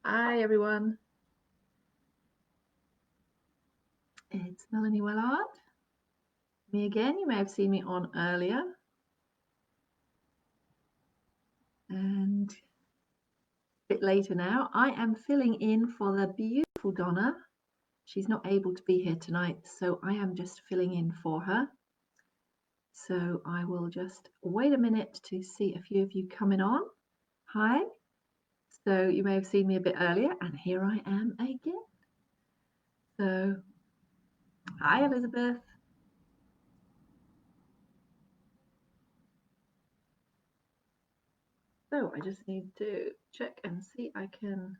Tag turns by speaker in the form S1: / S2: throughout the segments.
S1: Hi, everyone. It's Melanie Wellard. Me again. You may have seen me on earlier. And a bit later now, I am filling in for the beautiful Donna. She's not able to be here tonight, so I am just filling in for her. So I will just wait a minute to see a few of you coming on. Hi. So you may have seen me a bit earlier, and here I am again. So, hi, Elizabeth. So I just need to check and see I can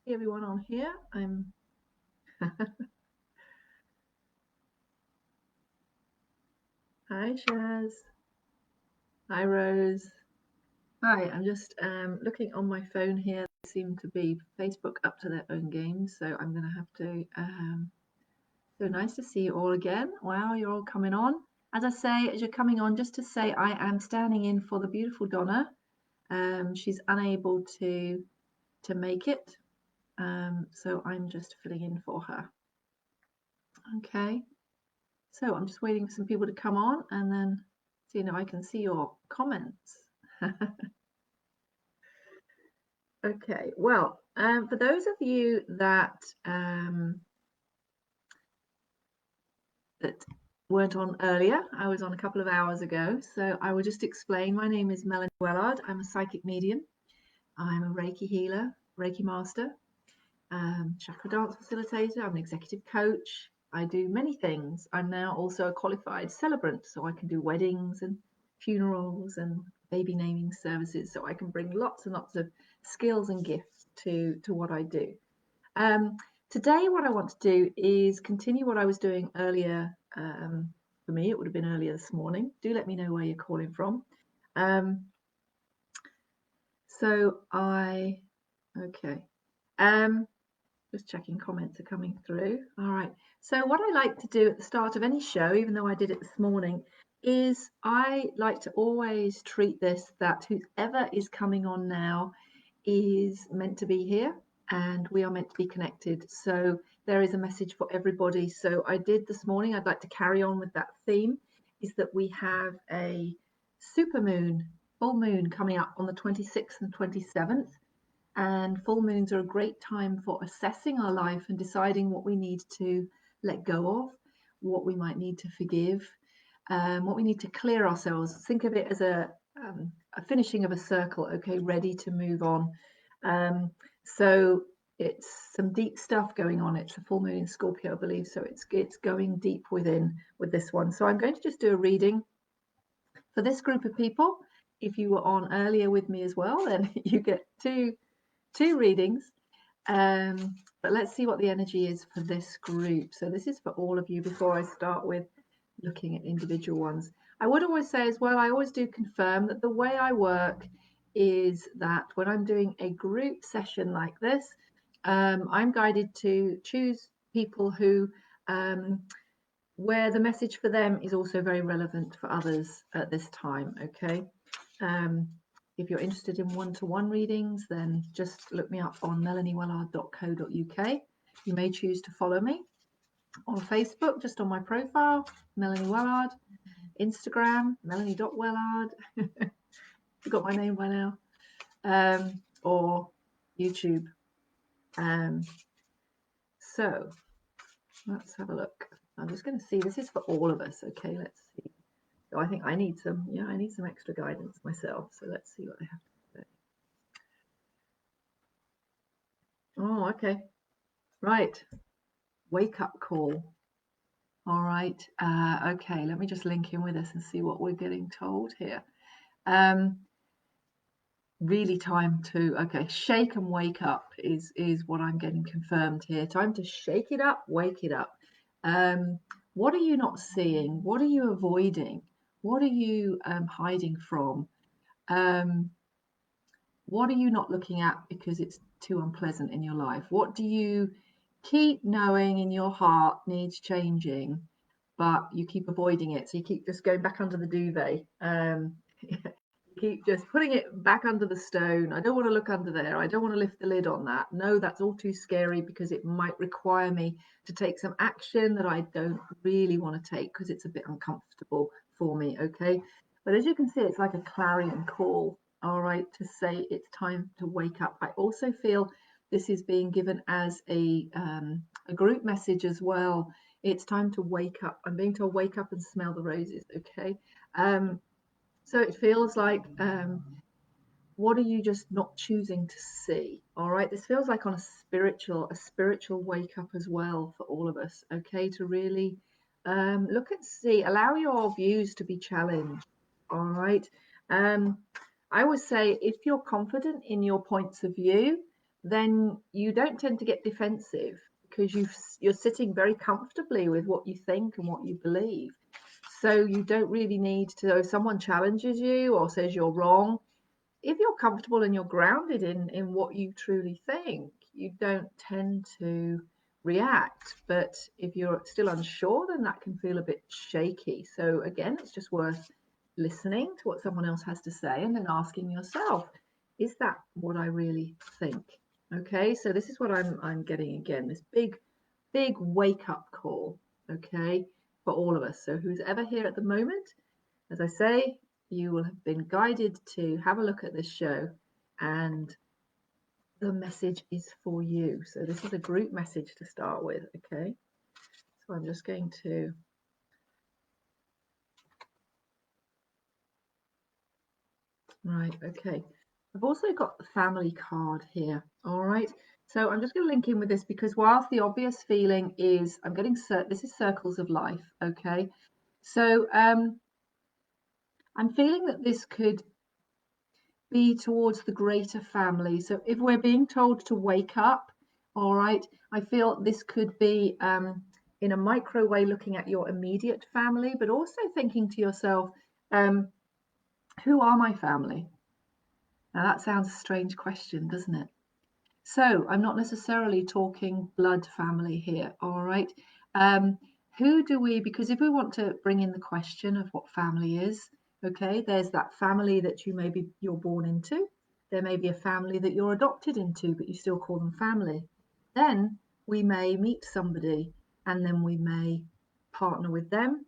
S1: see everyone on here. I'm Hi, Shaz. Hi, Rose. Hi, I'm just looking on my phone here. They seem to be Facebook up to their own game, so I'm going to have to. So nice to see you all again. Wow, you're all coming on. As I say, as you're coming on, just to say I am standing in for the beautiful Donna. She's unable to make it, so I'm just filling in for her. Okay. So I'm just waiting for some people to come on and then seeing if I can see your comments. Okay, well, for those of you that weren't on earlier, I was on a couple of hours ago, so I will just explain. My name is Melanie Wellard. I'm a psychic medium. I'm a Reiki healer, Reiki master, chakra dance facilitator. I'm an executive coach. I do many things. I'm now also a qualified celebrant, so I can do weddings and funerals and baby naming services. So I can bring lots and lots of skills and gifts to what I do. Today, what I want to do is continue what I was doing earlier. For me, it would have been earlier this morning. Do let me know where you're calling from. Okay. Just checking comments are coming through. All right. So what I like to do at the start of any show, even though I did it this morning, is I like to always treat this that whoever is coming on now is meant to be here and we are meant to be connected. So there is a message for everybody. So I did this morning, I'd like to carry on with that theme, is that we have a super moon, full moon coming up on the 26th and 27th. And full moons are a great time for assessing our life and deciding what we need to let go of, what we might need to forgive, what we need to clear ourselves. Think of it as a finishing of a circle, okay, ready to move on. So it's some deep stuff going on. It's a full moon in Scorpio, I believe, so it's going deep within with this one. So I'm going to just do a reading for this group of people. If you were on earlier with me as well, then you get two readings. But let's see what the energy is for this group. So this is for all of you before I start with looking at individual ones. I would always say as well, I always do confirm that the way I work is that when I'm doing a group session like this, I'm guided to choose people who where the message for them is also very relevant for others at this time. Okay. If you're interested in one-to-one readings, then just look me up on melaniewellard.co.uk. You may choose to follow me on Facebook, just on my profile, Melanie Wellard, Instagram, melanie.wellard. Forgot my name by now. Or YouTube. So let's have a look. I'm just going to see. This is for all of us. Okay, let's see. So I think I need some extra guidance myself. So let's see what they have to say. Oh, okay. Right. Wake up call. All right. Okay, let me just link in with this and see what we're getting told here. Really time to, okay, shake and wake up is what I'm getting confirmed here. Time to shake it up, wake it up. What are you not seeing? What are you avoiding? What are you hiding from? What are you not looking at because it's too unpleasant in your life? What do you keep knowing in your heart needs changing, but you keep avoiding it? So you keep just going back under the duvet. You keep just putting it back under the stone. I don't want to look under there. I don't want to lift the lid on that. No, that's all too scary because it might require me to take some action that I don't really want to take because it's a bit uncomfortable for me, okay? But as you can see, it's like a clarion call, all right, to say it's time to wake up. I also feel this is being given as a group message as well. It's time to wake up. I'm being told wake up and smell the roses, okay? So it feels like, what are you just not choosing to see? All right, this feels like on a spiritual wake up as well for all of us, okay, to really look and see, allow your views to be challenged, all right. I always say if you're confident in your points of view, then you don't tend to get defensive because you're sitting very comfortably with what you think and what you believe. So you don't really need to, if someone challenges you or says you're wrong, if you're comfortable and you're grounded in what you truly think, you don't tend to react. But if you're still unsure, then that can feel a bit shaky. So again, it's just worth listening to what someone else has to say and then asking yourself, is that what I really think? Okay, so this is what I'm getting again, this big wake up call, okay, for all of us. So who's ever here at the moment, as I say, you will have been guided to have a look at this show and the message is for you. So this is a group message to start with, okay? So I'm just going to right, okay. I've also got the family card here, all right? So I'm just going to link in with this because whilst the obvious feeling is I'm getting this is circles of life, okay? So I'm feeling that this could be towards the greater family. So if we're being told to wake up, all right, I feel this could be in a micro way looking at your immediate family, but also thinking to yourself, who are my family? Now that sounds a strange question, doesn't it? So I'm not necessarily talking blood family here, all right? Who do we, because if we want to bring in the question of what family is, okay, there's that family that you're born into. There may be a family that you're adopted into, but you still call them family. Then we may meet somebody and then we may partner with them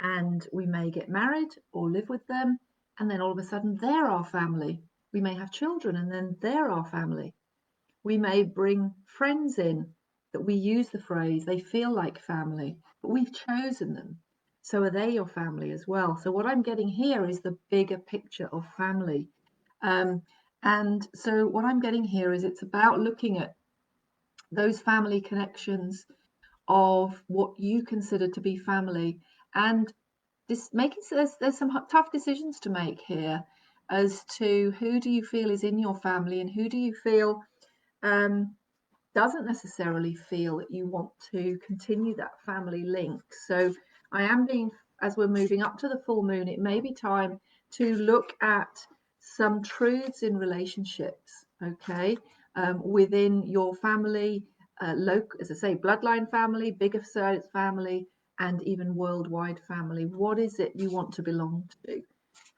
S1: and we may get married or live with them. And then all of a sudden they're our family. We may have children and then they're our family. We may bring friends in that we use the phrase, they feel like family, but we've chosen them. So are they your family as well? So what I'm getting here is the bigger picture of family. And so what I'm getting here is it's about looking at those family connections of what you consider to be family and this making there's some tough decisions to make here as to who do you feel is in your family and who do you feel doesn't necessarily feel that you want to continue that family link. So I am being, as we're moving up to the full moon, it may be time to look at some truths in relationships, okay, within your family, as I say, bloodline family, bigger family, and even worldwide family. What is it you want to belong to?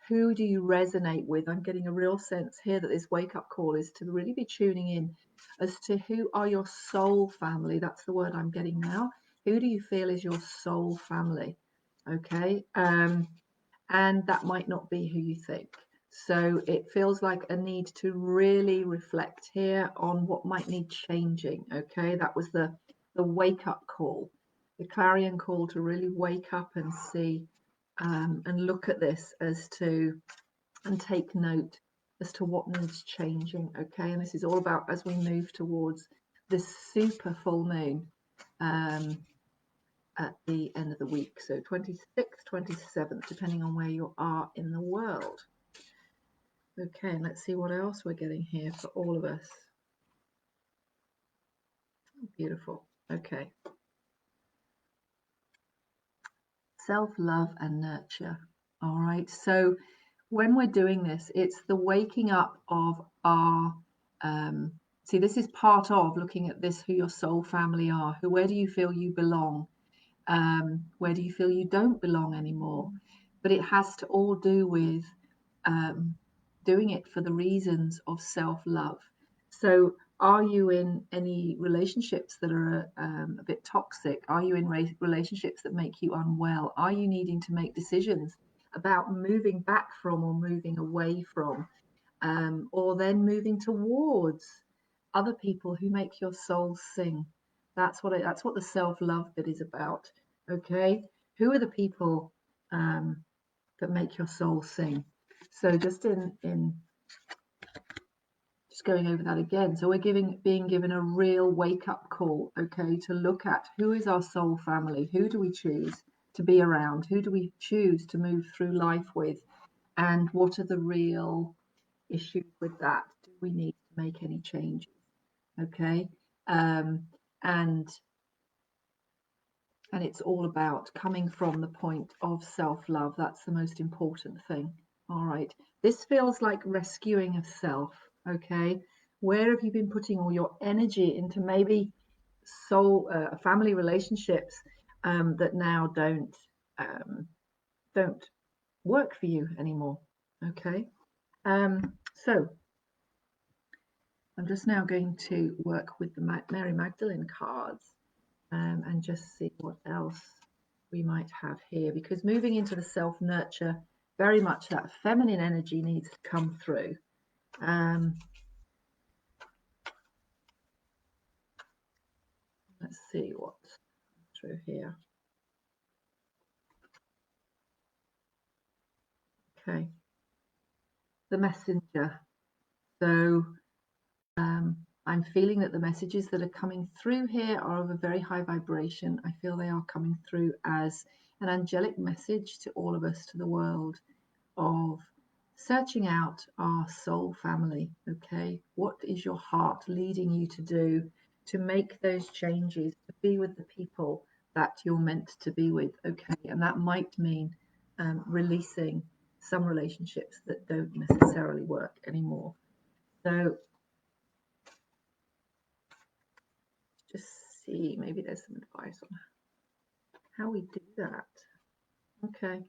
S1: Who do you resonate with? I'm getting a real sense here that this wake up call is to really be tuning in as to who are your soul family. That's the word I'm getting now. Who do you feel is your soul family? Okay. And that might not be who you think. So it feels like a need to really reflect here on what might need changing. Okay. That was the wake up call, the clarion call to really wake up and see and look at this as to and take note as to what needs changing. Okay, and this is all about as we move towards this super full moon at the end of the week, so 26th, 27th, depending on where you are in the world. Okay, and let's see what else we're getting here for all of us. Beautiful. Okay. Self-love and nurture. All right, so when we're doing this, it's the waking up of our see, this is part of looking at this, who your soul family are, where do you feel you belong, where do you feel you don't belong anymore. But it has to all do with doing it for the reasons of self-love. So are you in any relationships that are a bit toxic? Are you in relationships that make you unwell? Are you needing to make decisions about moving back from or moving away from, or then moving towards other people who make your soul sing? That's what the self-love bit is about. Okay, who are the people that make your soul sing? So just just going over that again. So we're being given a real wake-up call, okay, to look at who is our soul family, who do we choose to be around, who do we choose to move through life with, and what are the real issues with that? Do we need to make any changes? Okay, and it's all about coming from the point of self-love. That's the most important thing. All right, this feels like rescuing of self. Okay, where have you been putting all your energy into maybe soul family relationships that now don't work for you anymore? Okay, so I'm just now going to work with the Mary Magdalene cards and just see what else we might have here, because moving into the self-nurture, very much that feminine energy needs to come through. Let's see what's through here. Okay, the messenger. So I'm feeling that the messages that are coming through here are of a very high vibration. I feel they are coming through as an angelic message to all of us, to the world, of searching out our soul family. Okay, what is your heart leading you to do to make those changes, to be with the people that you're meant to be with? Okay, and that might mean releasing some relationships that don't necessarily work anymore. So just see, maybe there's some advice on how we do that. Okay,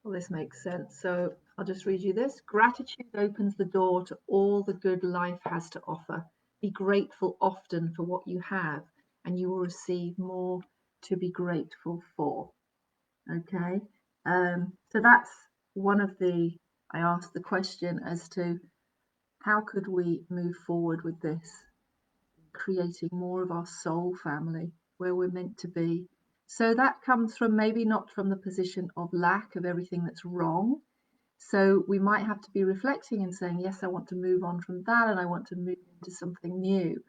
S1: well, this makes sense. So I'll just read you this. Gratitude opens the door to all the good life has to offer. Be grateful often for what you have, and you will receive more to be grateful for. Okay, so that's one of the, I asked the question as to how could we move forward with this, creating more of our soul family where we're meant to be. So that comes from maybe not from the position of lack of everything that's wrong. So we might have to be reflecting and saying, yes, I want to move on from that and I want to move into something new.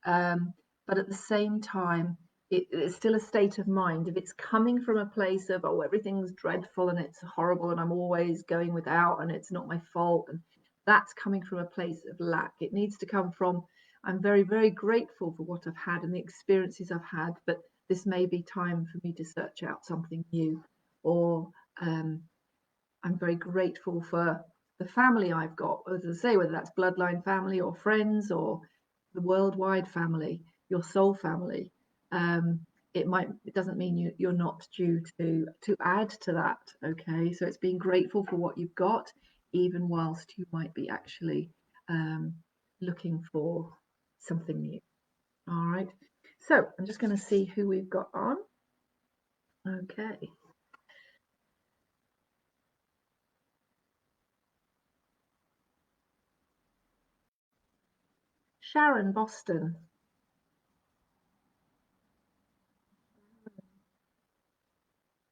S1: But at the same time, it's still a state of mind. If it's coming from a place of, oh, everything's dreadful and it's horrible and I'm always going without and it's not my fault, and that's coming from a place of lack. It needs to come from, I'm very, very grateful for what I've had and the experiences I've had, but this may be time for me to search out something new. Or I'm very grateful for the family I've got, as I say, whether that's bloodline family or friends or the worldwide family, your soul family. It doesn't mean you're not due to add to that. Okay, so it's being grateful for what you've got, even whilst you might be actually looking for something new. All right, so I'm just going to see who we've got on. Okay. Sharon, Boston.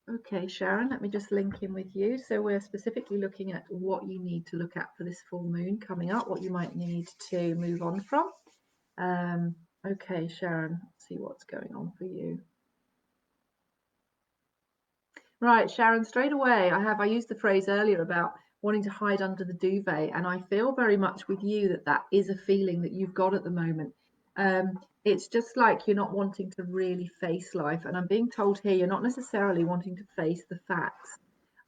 S1: Okay, Sharon, let me just link in with you. So we're specifically looking at what you need to look at for this full moon coming up, what you might need to move on from. Okay, Sharon, let's see what's going on for you. Right, Sharon, straight away, I used the phrase earlier about wanting to hide under the duvet, and I feel very much with you that is a feeling that you've got at the moment. It's just like you're not wanting to really face life, and I'm being told here you're not necessarily wanting to face the facts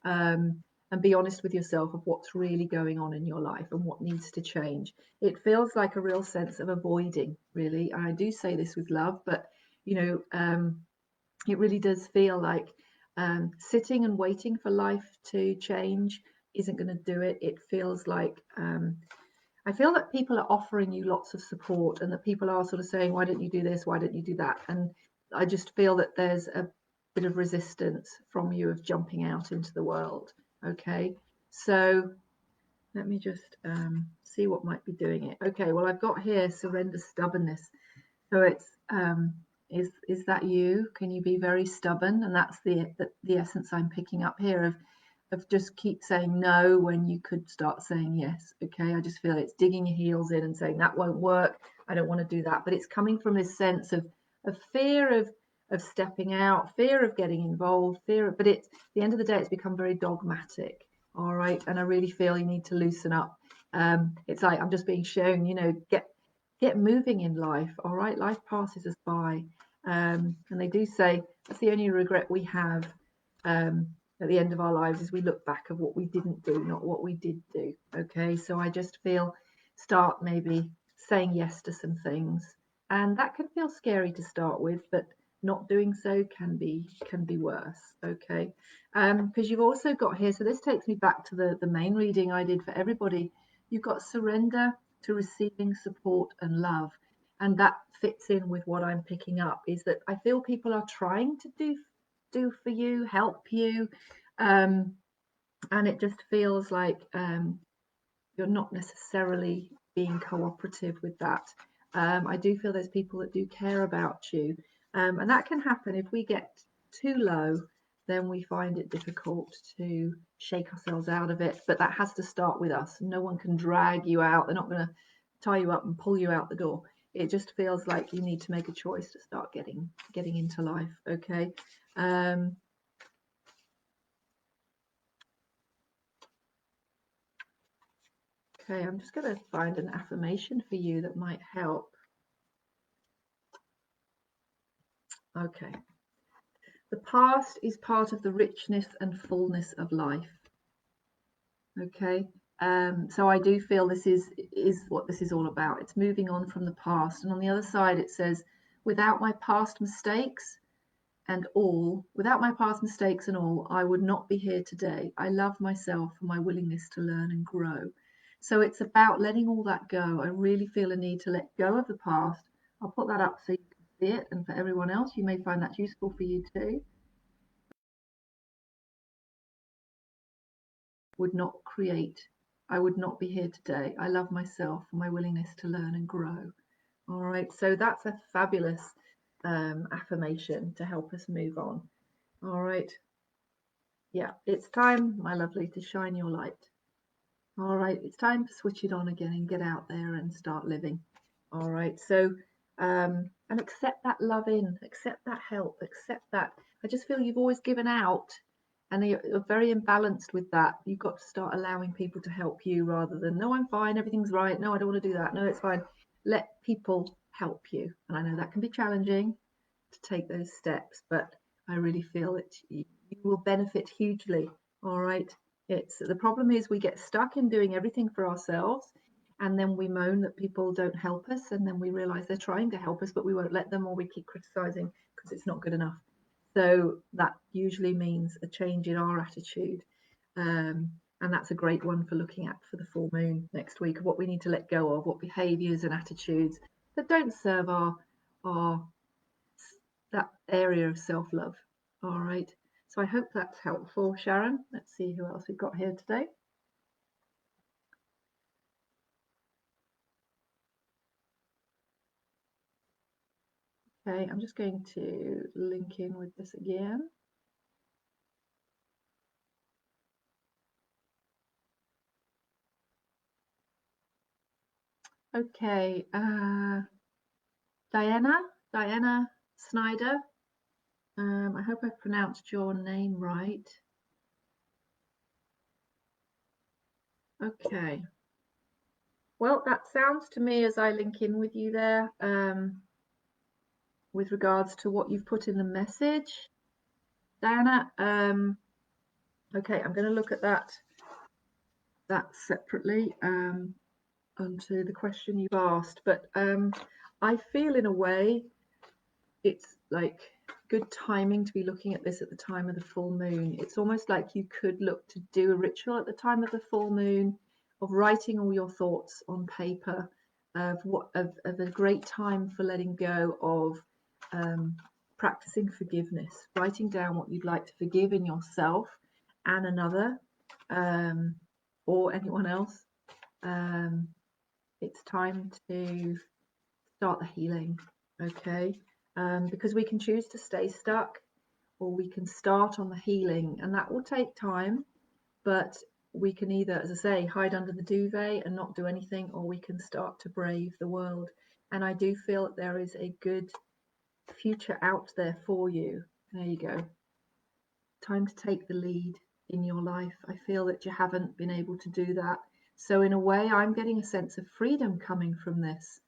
S1: and be honest with yourself of what's really going on in your life and what needs to change. It feels like a real sense of avoiding, really. I do say this with love, but you know, it really does feel like sitting and waiting for life to change isn't going to do it. It feels like I feel that people are offering you lots of support, and that people are sort of saying, why don't you do this, why don't you do that? And I just feel that there's a bit of resistance from you of jumping out into the world. Okay, so let me just see what might be doing it. Okay, well, I've got here surrender stubbornness. So it's is that you? Can you be very stubborn? And that's the essence I'm picking up here of just keep saying no when you could start saying yes. Okay, I just feel it's digging your heels in and saying that won't work. I don't want to do that. But it's coming from this sense of fear of stepping out, fear of getting involved, but it's at the end of the day, it's become very dogmatic. All right, and I really feel you need to loosen up. It's like I'm just being shown, you know, get moving in life. All right, life passes us by, and they do say that's the only regret we have at the end of our lives is we look back of what we didn't do, not what we did do. Okay, so I just feel start maybe saying yes to some things, and that can feel scary to start with, but not doing so can be worse. Okay, because you've also got here, so this takes me back to the main reading I did for everybody. You've got surrender to receiving support and love, and that fits in with what I'm picking up, is that I feel people are trying to do for you, help you, and it just feels like you're not necessarily being cooperative with that. I do feel there's people that do care about you, and that can happen if we get too low. Then we find it difficult to shake ourselves out of it, but that has to start with us. No one can drag you out. They're not going to tie you up and pull you out the door. It just feels like you need to make a choice to start getting into life. Okay. Okay, I'm just going to find an affirmation for you that might help. Okay. The past is part of the richness and fullness of life. Okay. So I do feel this is what this is all about. It's moving on from the past. And on the other side, it says, without my past mistakes and all, I would not be here today. I love myself and my willingness to learn and grow. So it's about letting all that go. I really feel a need to let go of the past. I'll put that up so you can see it. And for everyone else, you may find that useful for you too. I would not be here today. I love myself and my willingness to learn and grow. All right, so that's a fabulous affirmation to help us move on. All right, yeah, it's time, my lovely, to shine your light. All right, it's time to switch it on again and get out there and start living. All right, so and accept that love in, accept that help, accept that. I just feel you've always given out, and you're very imbalanced with that. You've got to start allowing people to help you rather than, no, I'm fine, everything's right, no, I don't want to do that, no, it's fine. Let people help you. And I know that can be challenging to take those steps, but I really feel that you will benefit hugely. All right, it's the problem is we get stuck in doing everything for ourselves, and then we moan that people don't help us, and then we realize they're trying to help us, but we won't let them, or we keep criticizing because it's not good enough. So that usually means a change in our attitude. And that's a great one for looking at for the full moon next week, of what we need to let go of, what behaviors and attitudes that don't serve our that area of self-love. All right. So I hope that's helpful, Sharon. Let's see who else we've got here today. Okay, I'm just going to link in with this again. Okay, Diana Snyder. I hope I pronounced your name right. Okay. Well, that sounds to me, as I link in with you there, with regards to what you've put in the message, Diana. Okay, I'm going to look at that separately onto the question you've asked, but I feel in a way it's like good timing to be looking at this at the time of the full moon. It's almost like you could look to do a ritual at the time of the full moon, of writing all your thoughts on paper, of a great time for letting go of practicing forgiveness, writing down what you'd like to forgive in yourself and another, or anyone else. It's time to start the healing, okay? Because we can choose to stay stuck, or we can start on the healing, and that will take time, but we can either, as I say, hide under the duvet and not do anything, or we can start to brave the world. And I do feel that there is a good future out there for you. There you go. Time to take the lead in your life. I feel that you haven't been able to do that. So in a way, I'm getting a sense of freedom coming from this.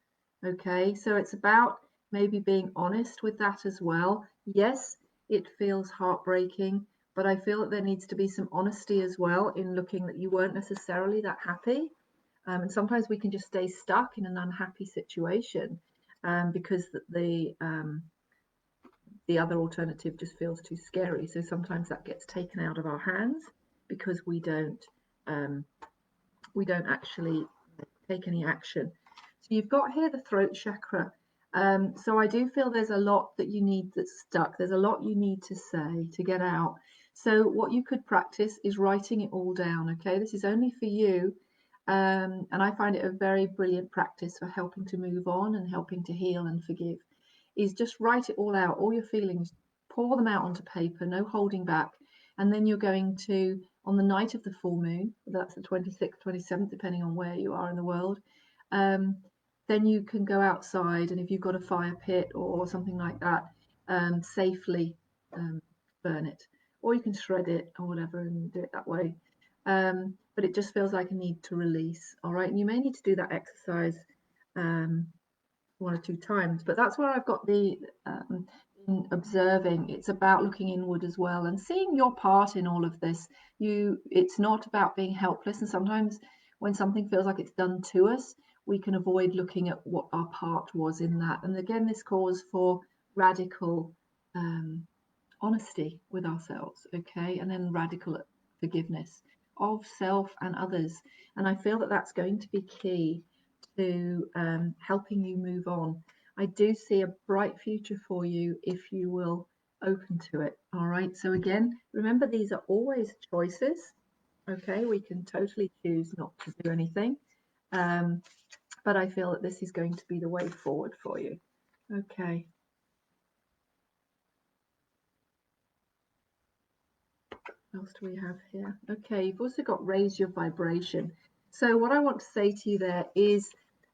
S1: Okay, so it's about maybe being honest with that as well. Yes, it feels heartbreaking, but I feel that there needs to be some honesty as well in looking that you weren't necessarily that happy. And sometimes we can just stay stuck in an unhappy situation because the other alternative just feels too scary. So sometimes that gets taken out of our hands because we don't actually take any action. So you've got here the throat chakra. So I do feel there's a lot that you need that's stuck. There's a lot you need to say, to get out. So what you could practice is writing it all down. Okay, this is only for you. And I find it a very brilliant practice for helping to move on and helping to heal and forgive. Is just write it all out, all your feelings, pour them out onto paper, no holding back. And then you're going to, on the night of the full moon, that's the 26th, 27th, depending on where you are in the world, then you can go outside, and if you've got a fire pit or something like that, safely burn it. Or you can shred it or whatever and do it that way. But it just feels like a need to release, all right? And you may need to do that exercise one or two times, but that's where I've got the in observing. It's about looking inward as well and seeing your part in all of this. It's not about being helpless, and sometimes when something feels like it's done to us, we can avoid looking at what our part was in that. And again, this calls for radical honesty with ourselves, okay, and then radical forgiveness of self and others. And I feel that that's going to be key to helping you move on. I do see a bright future for you if you will open to it. All right, so again, remember, these are always choices. Okay, we can totally choose not to do anything, but I feel that this is going to be the way forward for you. Okay. What else do we have here? Okay, you've also got raise your vibration. So what I want to say to you there is,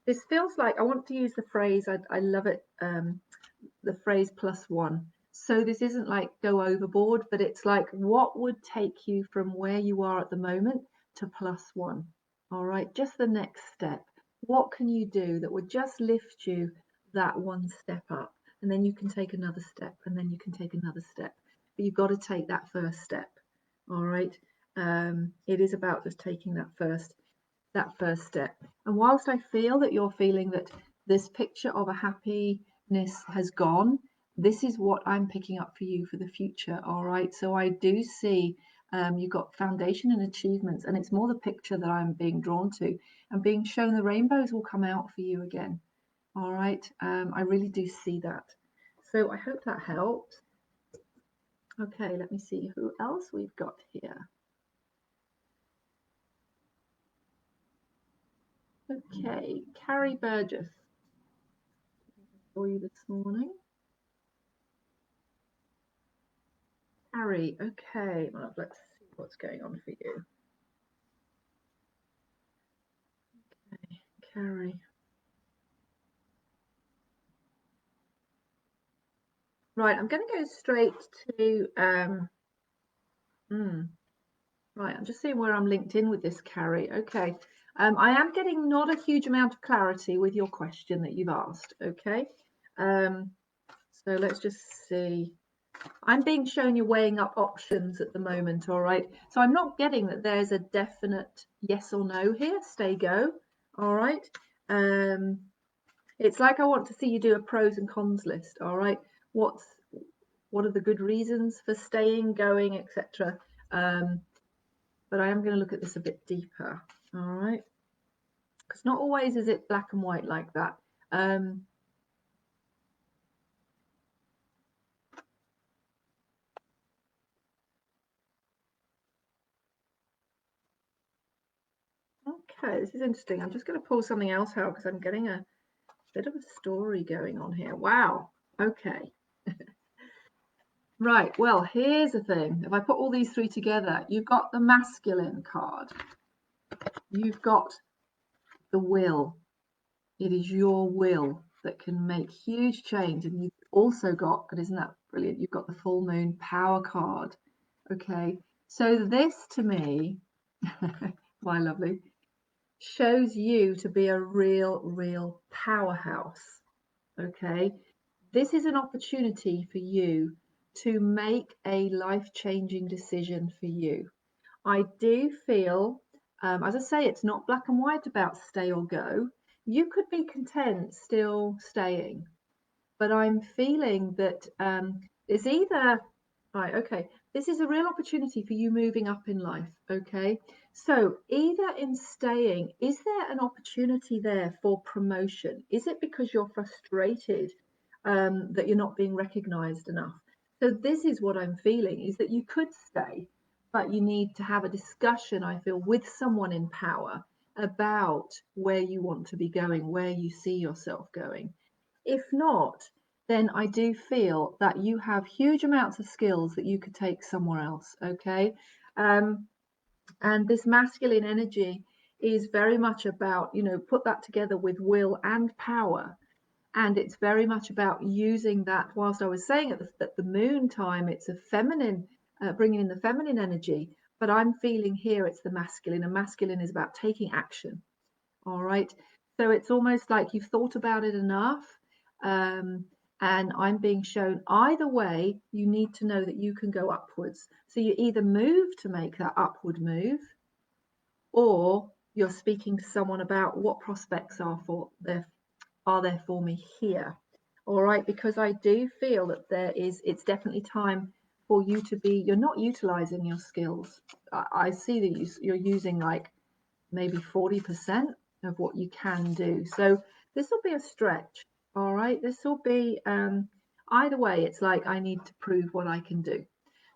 S1: this feels like, I want to use the phrase, I love it, the phrase +1. So this isn't like go overboard, but it's like, what would take you from where you are at the moment to +1? All right, just the next step. What can you do that would just lift you that one step up? And then you can take another step, and then you can take another step. But you've got to take that first step. All right, it is about just taking that first step. And whilst I feel that you're feeling that this picture of a happiness has gone, this is what I'm picking up for you for the future. All right, so I do see you've got foundation and achievements, and it's more the picture that I'm being drawn to and being shown. The rainbows will come out for you again. All right, I really do see that. So I hope that helps. Okay, let me see who else we've got here. Okay, Carrie Burgess. For you this morning. Carrie, okay, well, let's see what's going on for you. Okay, Carrie. Right, I'm going to go straight to, right, I'm just seeing where I'm linked in with this, Carrie. Okay, I am getting not a huge amount of clarity with your question that you've asked, okay? So let's just see. I'm being shown you're weighing up options at the moment, all right? So I'm not getting that there's a definite yes or no here, stay go, all right? It's like I want to see you do a pros and cons list, all right? what are the good reasons for staying, going, etc. But I am going to look at this a bit deeper, all right? Because not always is it black and white like that. Okay, this is interesting. I'm just going to pull something else out because I'm getting a bit of a story going on here. Wow. Okay. Right. Well, here's the thing. If I put all these three together, you've got the masculine card. You've got the will. It is your will that can make huge change. And you've also got, and isn't that brilliant? You've got the full moon power card. Okay. So this to me, my lovely, shows you to be a real powerhouse. Okay. This is an opportunity for you to make a life-changing decision for you. I do feel, as I say, it's not black and white about stay or go. You could be content still staying, but I'm feeling that it's either, right, okay, this is a real opportunity for you moving up in life, okay? So either in staying, is there an opportunity there for promotion? Is it because you're frustrated that you're not being recognized enough? So this is what I'm feeling, is that you could stay, but you need to have a discussion, I feel, with someone in power about where you want to be going, where you see yourself going. If not, then I do feel that you have huge amounts of skills that you could take somewhere else, okay? And this masculine energy is very much about, you know, put that together with will and power. And it's very much about using that. Whilst I was saying at the moon time, it's a feminine, bringing in the feminine energy, but I'm feeling here it's the masculine, and masculine is about taking action. All right. So it's almost like you've thought about it enough. And I'm being shown either way, you need to know that you can go upwards. So you either move to make that upward move, or you're speaking to someone about what prospects are there for me here. All right, because I do feel that it's definitely time for you to be, you're not utilizing your skills. I see that you're using like maybe 40% of what you can do. So this will be a stretch. All right, this will be either way, it's like I need to prove what I can do.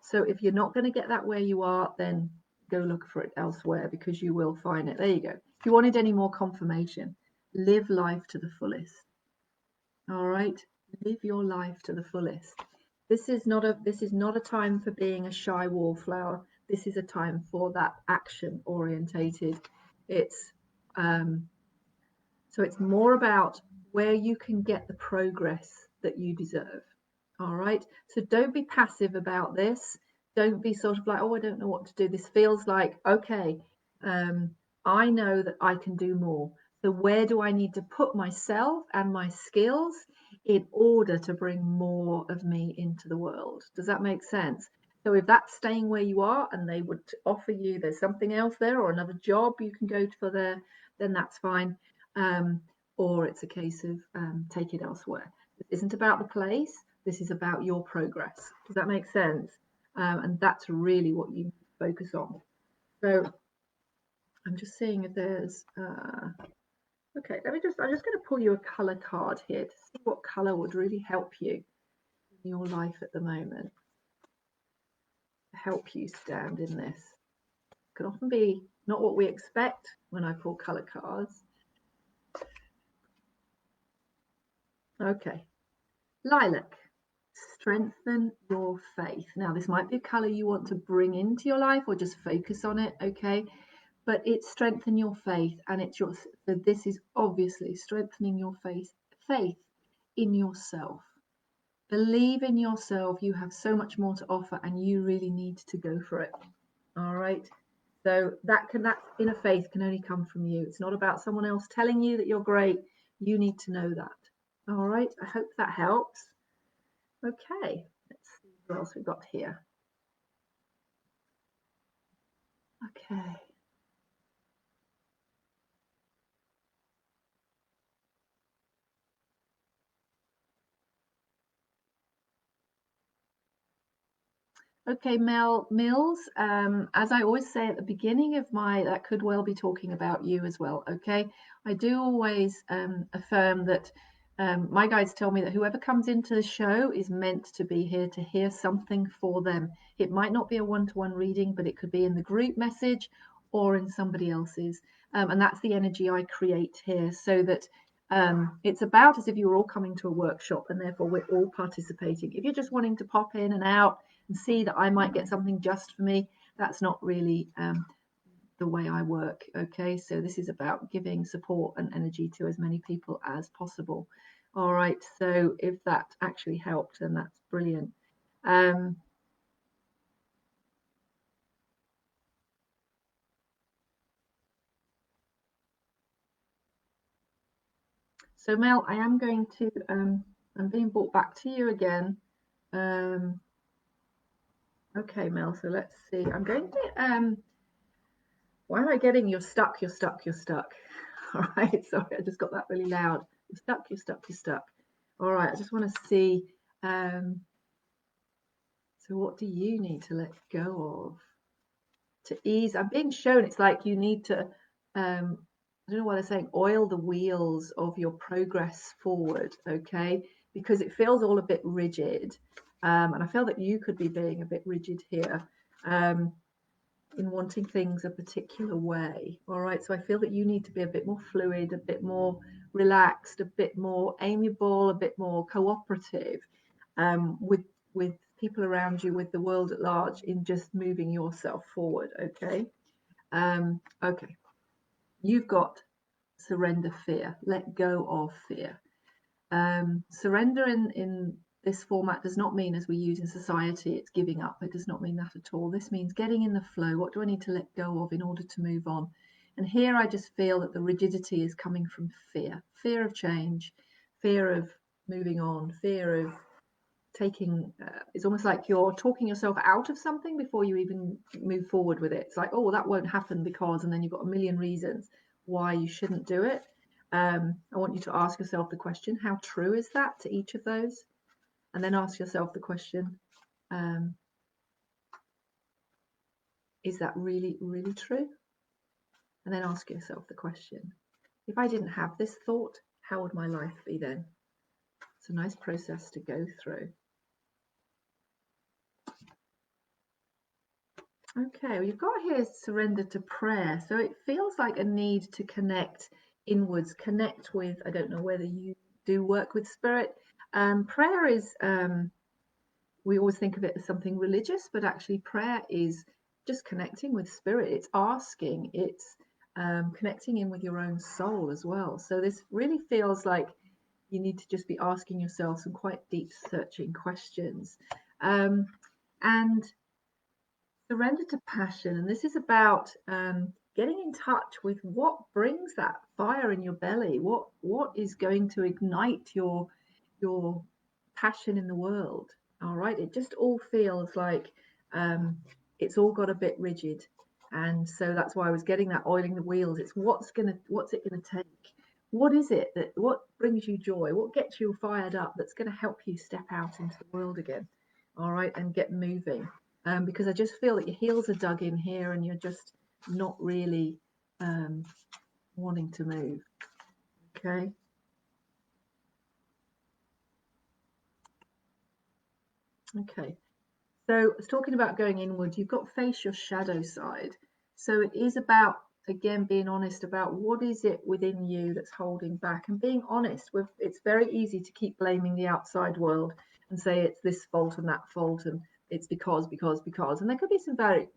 S1: So if you're not going to get that where you are, then go look for it elsewhere, because you will find it. There you go. If you wanted any more confirmation, live life to the fullest. All right, live your life to the fullest. This is not a time for being a shy wallflower. This is a time for that action orientated. It's so it's more about where you can get the progress that you deserve. All right. So don't be passive about this. Don't be sort of like, oh, I don't know what to do. This feels like, okay, I know that I can do more. So where do I need to put myself and my skills in order to bring more of me into the world? Does that make sense? So if that's staying where you are and they would offer you, there's something else there or another job you can go for there, then that's fine. Or it's a case of take it elsewhere. This isn't about the place. This is about your progress. Does that make sense? And that's really what you focus on. So I'm just seeing if there's, okay, I'm just going to pull you a color card here to see what color would really help you in your life at the moment, to help you stand in this. It can often be not what we expect when I pull color cards. Okay, lilac. Strengthen your faith. Now, this might be a color you want to bring into your life or just focus on it, okay? But it's strengthen your faith, and it's your, so this is obviously strengthening your faith in yourself. Believe in yourself. You have so much more to offer, and you really need to go for it. All right. So that inner faith can only come from you. It's not about someone else telling you that you're great. You need to know that. All right. I hope that helps. Okay, let's see what else we've got here. Okay. Okay, Mel Mills, as I always say at the beginning of that could well be talking about you as well, okay? I do always affirm that my guides tell me that whoever comes into the show is meant to be here to hear something for them. It might not be a one-to-one reading, but it could be in the group message or in somebody else's. And that's the energy I create here, so that it's about as if you were all coming to a workshop and therefore we're all participating. If you're just wanting to pop in and out and see that I might get something just for me, that's not really the way I work. Okay, so this is about giving support and energy to as many people as possible. All right, so if that actually helped, then that's brilliant. So Mel, I am going to I'm being brought back to you again. Okay, Mel, so let's see. I'm going to why am I getting you're stuck, you're stuck, you're stuck? All right, sorry, I just got that really loud. You're stuck, you're stuck, you're stuck. All right, I just want to see. So what do you need to let go of? To ease, I'm being shown it's like you need to, I don't know what they're saying, oil the wheels of your progress forward, okay? Because it feels all a bit rigid. And I feel that you could be being a bit rigid here. In wanting things a particular way. All right, so I feel that you need to be a bit more fluid, a bit more relaxed, a bit more amiable, a bit more cooperative with people around you, with the world at large, in just moving yourself forward. Okay. Okay, you've got surrender fear, let go of fear. Surrender in this format does not mean, as we use in society, it's giving up. It does not mean that at all. This means getting in the flow. What do I need to let go of in order to move on? And here I just feel that the rigidity is coming from fear of change, fear of moving on, fear of taking, it's almost like you're talking yourself out of something before you even move forward with it. It's like, oh, well, that won't happen because, and then you've got a million reasons why you shouldn't do it. I want you to ask yourself the question, how true is that to each of those? And then ask yourself the question, is that really, really true? And then ask yourself the question, if I didn't have this thought, how would my life be then? It's a nice process to go through. Okay, well, you've got here surrender to prayer. So it feels like a need to connect inwards, connect with, I don't know whether you do work with spirit. Prayer is, we always think of it as something religious, but actually prayer is just connecting with spirit. It's asking, it's connecting in with your own soul as well. So this really feels like you need to just be asking yourself some quite deep searching questions. And surrender to passion, and this is about getting in touch with what brings that fire in your belly, what is going to ignite your passion in the world. All right, it just all feels like it's all got a bit rigid, and so that's why I was getting that oiling the wheels. It's what's it gonna take, what is it that what brings you joy, what gets you fired up, that's going to help you step out into the world again, all right, and get moving. Because I just feel that your heels are dug in here and you're just not really wanting to move. Okay. Okay. So I was talking about going inward. You've got to face your shadow side. So it is about, again, being honest about what is it within you that's holding back, and being honest with, it's very easy to keep blaming the outside world and say it's this fault and that fault and it's because, and there could be some very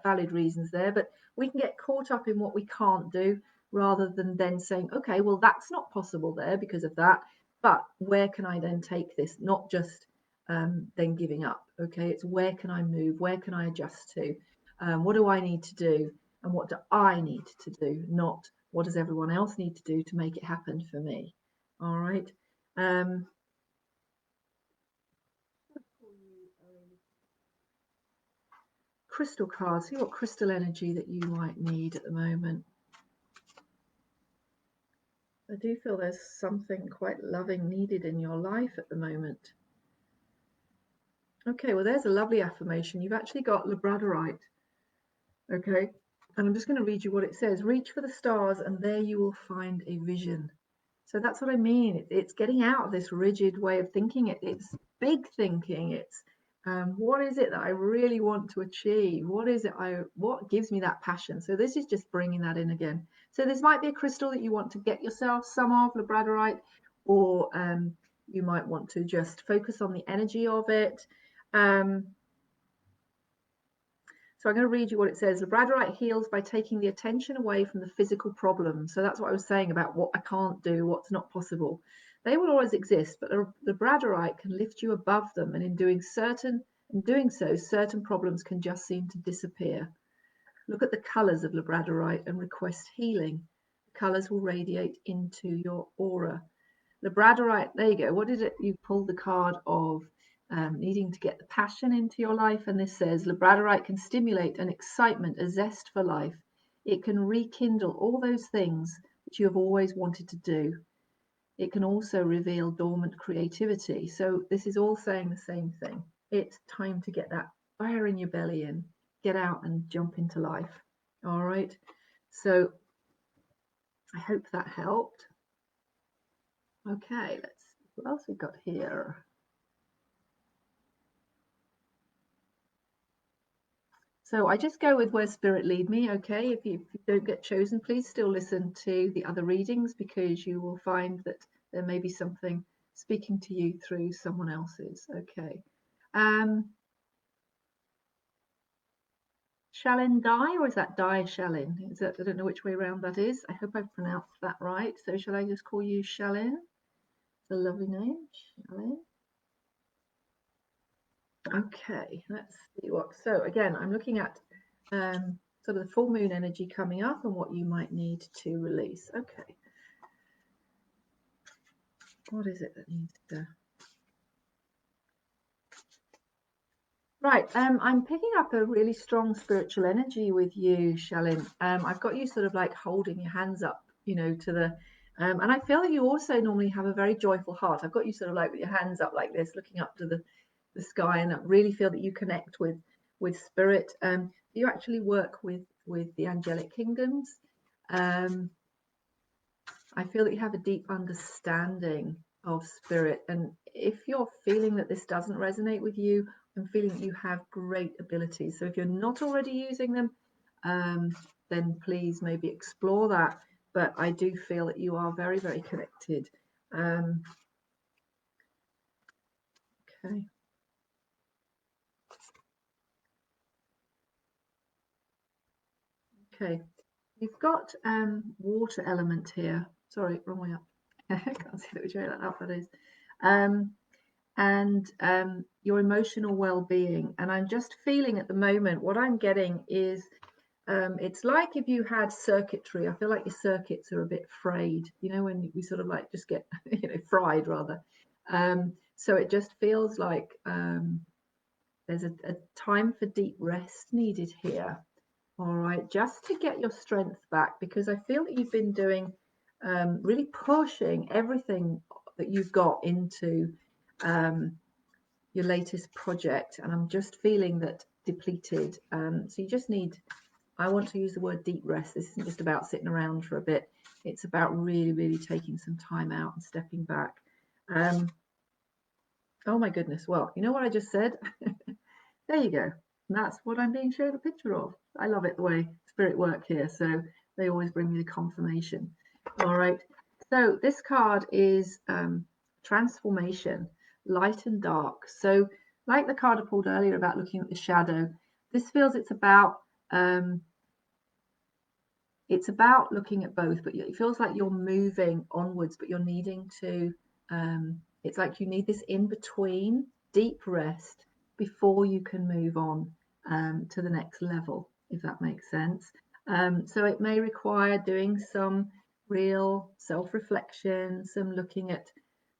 S1: valid reasons there, but we can get caught up in what we can't do rather than then saying, okay, well, that's not possible there because of that, but where can I then take this? Not just then giving up. Okay, it's where can I move? Where can I adjust to? What do I need to do? And what do I need to do? Not what does everyone else need to do to make it happen for me? All right. Crystal cards. See what crystal energy that you might need at the moment. I do feel there's something quite loving needed in your life at the moment. Okay, well, there's a lovely affirmation. You've actually got labradorite. Okay, and I'm just going to read you what it says. Reach for the stars and there you will find a vision. So that's what I mean. It's getting out of this rigid way of thinking. It's big thinking. It's what is it that I really want to achieve? What gives me that passion? So this is just bringing that in again. So this might be a crystal that you want to get yourself some of, labradorite, or you might want to just focus on the energy of it. So I'm going to read you what it says. Labradorite heals by taking the attention away from the physical problem. So that's what I was saying about what I can't do, what's not possible. They will always exist, but the labradorite can lift you above them, and in doing so, certain problems can just seem to disappear. Look at the colours of labradorite and request healing. The colours will radiate into your aura. Labradorite, there you go. What is it? You pulled the card of needing to get the passion into your life, and this says labradorite can stimulate an excitement, a zest for life. It can rekindle all those things that you have always wanted to do. It can also reveal dormant creativity. So this is all saying the same thing. It's time to get that fire in your belly and get out and jump into life. All right, so I hope that helped. Okay, let's see what else we've got here. So I just go with where spirit lead me, okay? If you don't get chosen, please still listen to the other readings, because you will find that there may be something speaking to you through someone else's, okay? Shalin Dai, or is that Dai Shalin? Is that, I don't know which way around that is. I hope I've pronounced that right. So shall I just call you Shalin? It's a lovely name, Shalin. Okay, let's see what. So again, I'm looking at sort of the full moon energy coming up and what you might need to release. Okay, what is it that needs to? Right, I'm picking up a really strong spiritual energy with you, Shalin. I've got you sort of like holding your hands up, you know, to the, and I feel that you also normally have a very joyful heart. I've got you sort of like with your hands up like this, looking up to the sky, and I really feel that you connect with spirit. You actually work with the angelic kingdoms. I feel that you have a deep understanding of spirit, and if you're feeling that this doesn't resonate with you, I'm feeling that you have great abilities. So if you're not already using them, then please maybe explore that. But I do feel that you are very, very connected. Okay. Okay. You've got water element here. Sorry, wrong way up. I can't see which way that up that is. And your emotional well-being. And I'm just feeling at the moment, what I'm getting is it's like if you had circuitry. I feel like your circuits are a bit frayed, you know, when we sort of like just get, you know, fried rather. So it just feels like there's a time for deep rest needed here. All right, just to get your strength back, because I feel that you've been doing really pushing everything that you've got into your latest project, and I'm just feeling that depleted. So you just need, I want to use the word deep rest. This isn't just about sitting around for a bit. It's about really, really taking some time out and stepping back. Oh my goodness. Well, you know what I just said? There you go. And that's what I'm being shown a picture of. I love it the way spirit work here. So they always bring me the confirmation. All right. So this card is transformation, light and dark. So like the card I pulled earlier about looking at the shadow, this feels it's about looking at both, but it feels like you're moving onwards, but you're needing to, it's like you need this in between deep rest before you can move on to the next level, if that makes sense. So it may require doing some real self-reflection, some looking at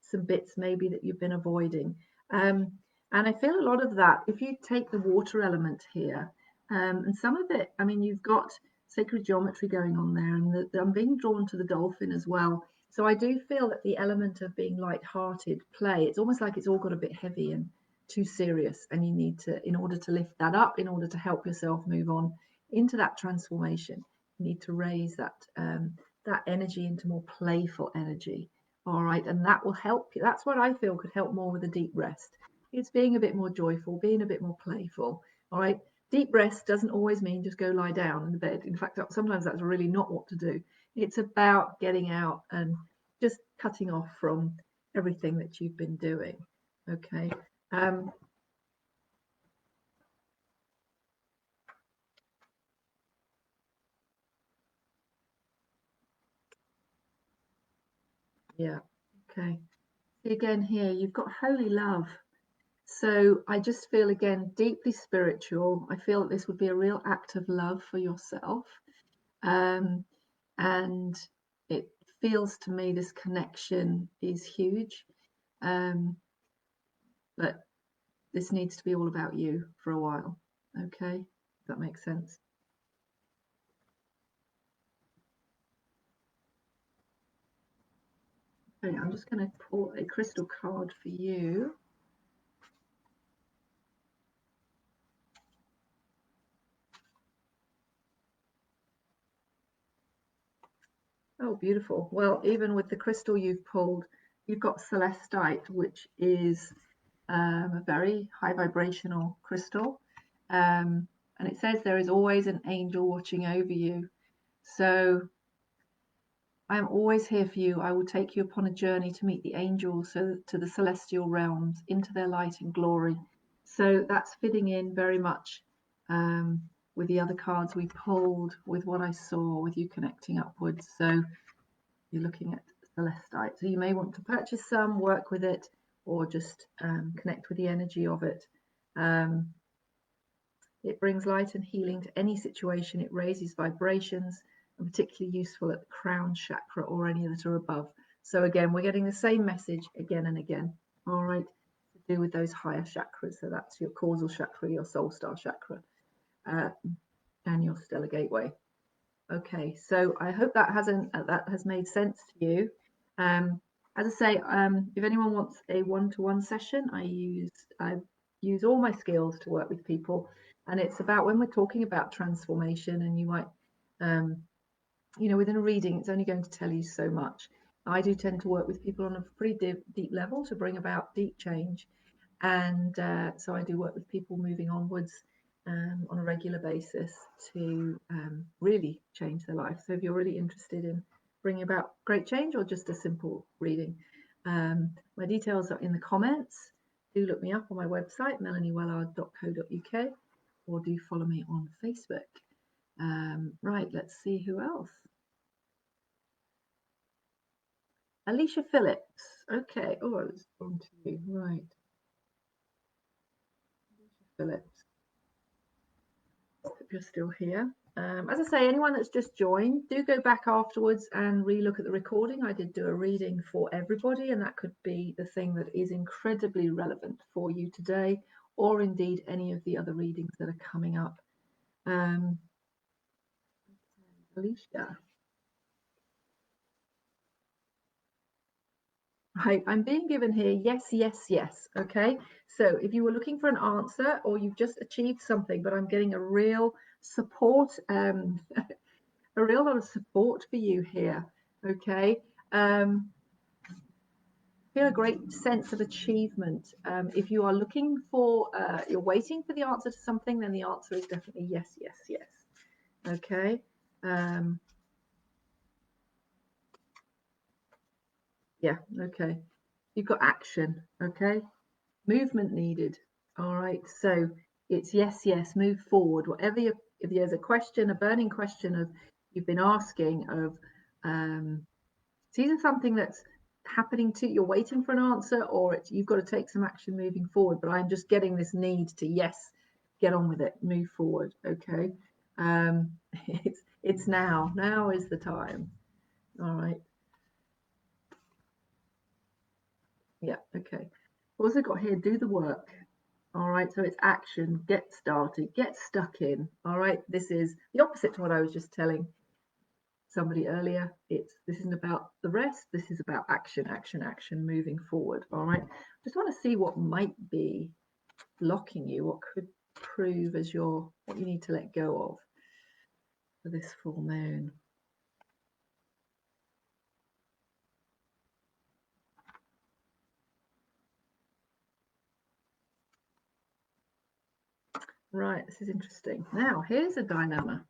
S1: some bits maybe that you've been avoiding. And I feel a lot of that, if you take the water element here, and some of it, I mean, you've got sacred geometry going on there, and I'm being drawn to the dolphin as well. So I do feel that the element of being light-hearted play, it's almost like it's all got a bit heavy and too serious, and you need to, in order to lift that up, in order to help yourself move on into that transformation, you need to raise that that energy into more playful energy. All right, and that will help you. That's what I feel could help more with a deep rest. It's being a bit more joyful, being a bit more playful. All right, deep rest doesn't always mean just go lie down in the bed. In fact, sometimes that's really not what to do. It's about getting out and just cutting off from everything that you've been doing. Okay. Yeah. Okay. Again, here you've got holy love. So I just feel, again, deeply spiritual. I feel that this would be a real act of love for yourself. And it feels to me this connection is huge. But this needs to be all about you for a while. Okay, if that makes sense. Okay, I'm just going to pull a crystal card for you. Oh, beautiful. Well, even with the crystal you've pulled, you've got celestite, which is a very high vibrational crystal. And it says there is always an angel watching over you. So I am always here for you. I will take you upon a journey to meet the angels, so to the celestial realms, into their light and glory. So that's fitting in very much with the other cards we pulled, with what I saw, with you connecting upwards. So you're looking at celestite. So you may want to purchase some, work with it, or just connect with the energy of it. It brings light and healing to any situation. It raises vibrations, and particularly useful at the crown chakra or any that are above. So again, we're getting the same message again and again. All right, to do with those higher chakras. So that's your causal chakra, your soul star chakra, and your stellar gateway. Okay, so I hope that has made sense to you. As I say, if anyone wants a one-to-one session, I use all my skills to work with people, and it's about when we're talking about transformation, and you might, within a reading, it's only going to tell you so much. I do tend to work with people on a pretty deep level to bring about deep change, and so I do work with people moving onwards on a regular basis to really change their life. So if you're really interested in bringing about great change or just a simple reading, my details are in the comments. Do look me up on my website, melaniewellard.co.uk, or do follow me on Facebook. Right, let's see who else. Alicia Phillips. Okay. Oh, I was on to you. Right. Alicia Phillips. If you're still here. As I say, anyone that's just joined, do go back afterwards and re-look at the recording. I did do a reading for everybody, and that could be the thing that is incredibly relevant for you today, or indeed any of the other readings that are coming up. Alicia. Right, I'm being given here yes, yes, yes. Okay, so if you were looking for an answer or you've just achieved something, but I'm getting a real support, a real lot of support for you here. Okay, feel a great sense of achievement. If you are looking for, you're waiting for the answer to something, then the answer is definitely yes, yes, yes. Okay. Yeah. Okay. You've got action. Okay. Movement needed. All right, so it's yes, yes, move forward. Whatever you, if there's a question, a burning question of you've been asking of, it's either something that's happening to you're waiting for an answer, or it's you've got to take some action moving forward. But I'm just getting this need to yes, get on with it, move forward. Okay, it's now. Now is the time. All right. Yeah. Okay. Also got here, do the work. All right, so it's action, get started, get stuck in. All right, this is the opposite to what I was just telling somebody earlier. This isn't about the rest, this is about action, action, action, moving forward. All right, just want to see what might be blocking you, what could prove as what you need to let go of for this full moon. Right, this is interesting. Now, here's a dilemma.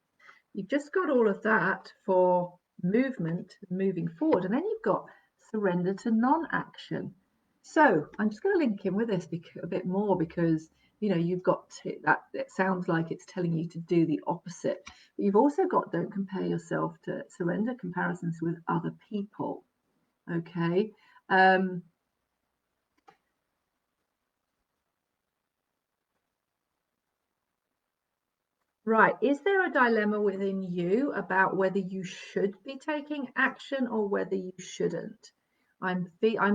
S1: You've just got all of that for movement, moving forward, and then you've got surrender to non-action. So I'm just going to link in with this a bit more, because you've got that. It sounds like it's telling you to do the opposite. But you've also got don't compare yourself to surrender comparisons with other people. Okay. Right. Is there a dilemma within you about whether you should be taking action or whether you shouldn't? I'm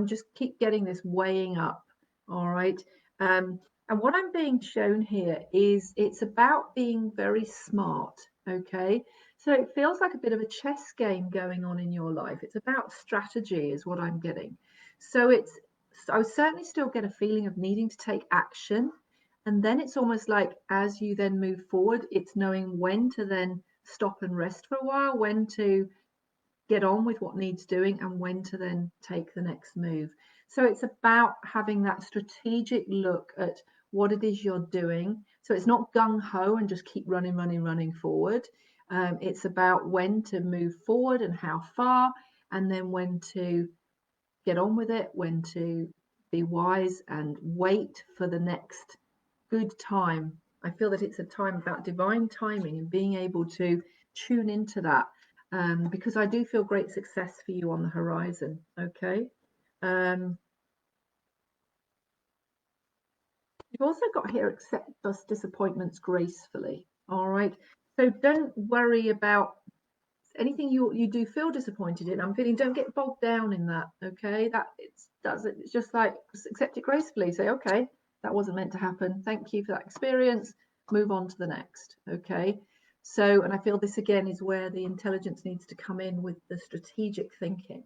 S1: just keep getting this weighing up. All right. And what I'm being shown here is it's about being very smart. Okay. So it feels like a bit of a chess game going on in your life. It's about strategy is what I'm getting. So I certainly still get a feeling of needing to take action. And then it's almost like as you then move forward, it's knowing when to then stop and rest for a while, when to get on with what needs doing, and when to then take the next move. So it's about having that strategic look at what it is you're doing. So it's not gung-ho and just keep running forward. It's about when to move forward and how far, and then when to get on with it, when to be wise and wait for the next good time. I feel that it's a time about divine timing and being able to tune into that, because I do feel great success for you on the horizon. Okay. You've also got here, accept those disappointments gracefully. All right. So don't worry about anything you do feel disappointed in. I'm feeling, don't get bogged down in that. Okay. It's just like accept it gracefully. Say, okay, that wasn't meant to happen. Thank you for that experience. Move on to the next. Okay. So, and I feel this again is where the intelligence needs to come in with the strategic thinking.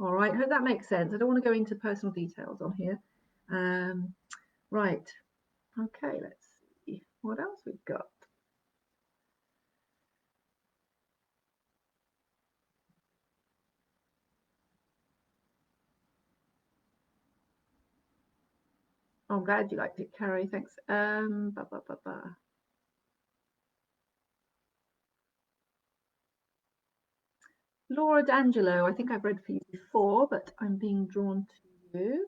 S1: All right. I hope that makes sense. I don't want to go into personal details on here. Right. Okay. Let's see what else we've got. Oh, I'm glad you liked it, Carrie. Thanks. Laura D'Angelo, I think I've read for you before, but I'm being drawn to you.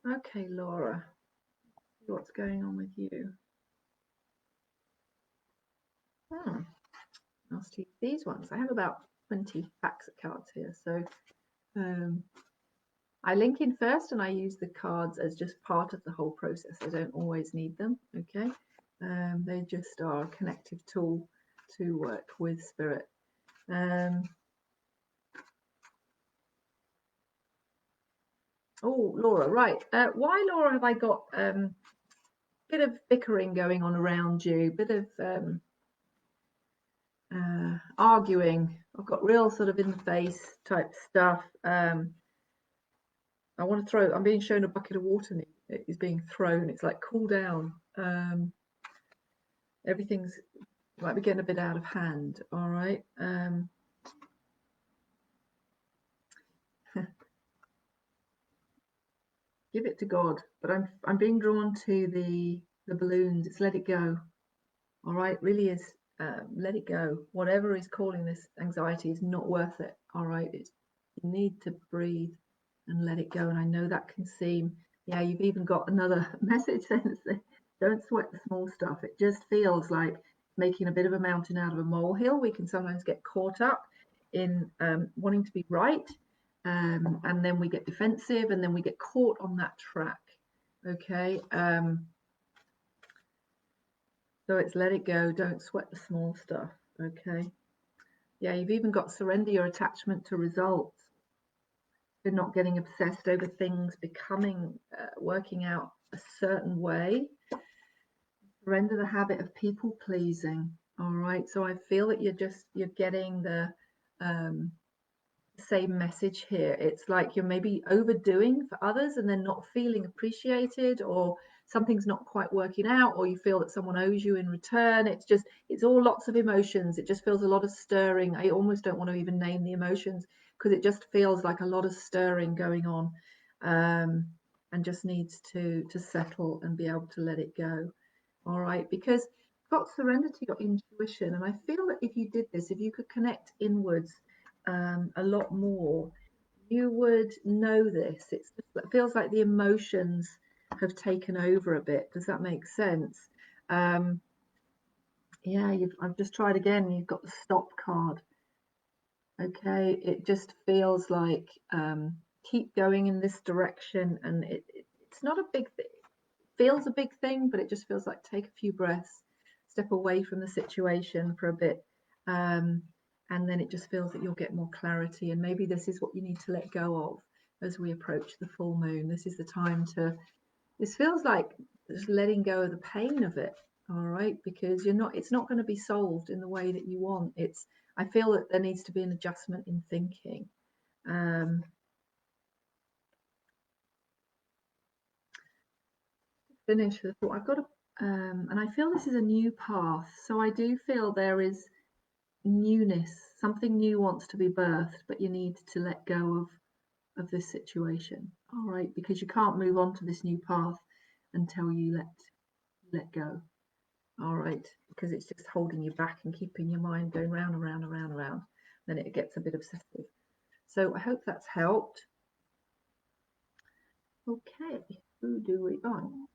S1: Okay, Laura, see what's going on with you. I'll see these ones. I have about 20 packs of cards here, so I link in first and I use the cards as just part of the whole process. I don't always need them. Okay, they just are a connective tool to work with spirit. Oh, Laura, right. Why, Laura, have I got a bit of bickering going on around you, bit of arguing? I've got real sort of in the face type stuff. I want to throw, I'm being shown a bucket of water and it is being thrown. It's like, cool down. Everything's might be getting a bit out of hand. All right. Give it to God. But I'm being drawn to the balloons. It's let it go. All right. Really is. Let it go. Whatever is causing this anxiety is not worth it. All right. You need to breathe and let it go. And I know that can seem, yeah, you've even got another message saying, don't sweat the small stuff. It just feels like making a bit of a mountain out of a molehill. We can sometimes get caught up in wanting to be right, and then we get defensive, and then we get caught on that track. Okay. So it's let it go. Don't sweat the small stuff. Okay. Yeah, you've even got surrender your attachment to results. You're not getting obsessed over things becoming, working out a certain way. Surrender the habit of people pleasing. All right. So I feel that you're getting the the same message here. It's like you're maybe overdoing for others and then not feeling appreciated, or something's not quite working out, or you feel that someone owes you in return. It's all lots of emotions. It just feels a lot of stirring. I almost don't want to even name the emotions because it just feels like a lot of stirring going on, and just needs to settle and be able to let it go. All right, because you've got serenity, your intuition, and I feel that if you did this, if you could connect inwards a lot more, you would know this. It feels like the emotions have taken over a bit. Does that make sense? Yeah, I've just tried again. You've got the stop card. Okay, it just feels like keep going in this direction, and it's not a big thing. Feels a big thing, but it just feels like take a few breaths, step away from the situation for a bit, and then it just feels that you'll get more clarity. And maybe this is what you need to let go of as we approach the full moon. This is the time to, this feels like just letting go of the pain of it. All right, because it's not going to be solved in the way that you want. I feel that there needs to be an adjustment in thinking. Finish the thought. I've got a, and I feel this is a new path. So I do feel there is newness. Something new wants to be birthed, but you need to let go of this situation. All right, because you can't move on to this new path until you let go. All right, because it's just holding you back and keeping your mind going round and round and round and round. Then it gets a bit obsessive. So I hope that's helped. Okay, who do we on?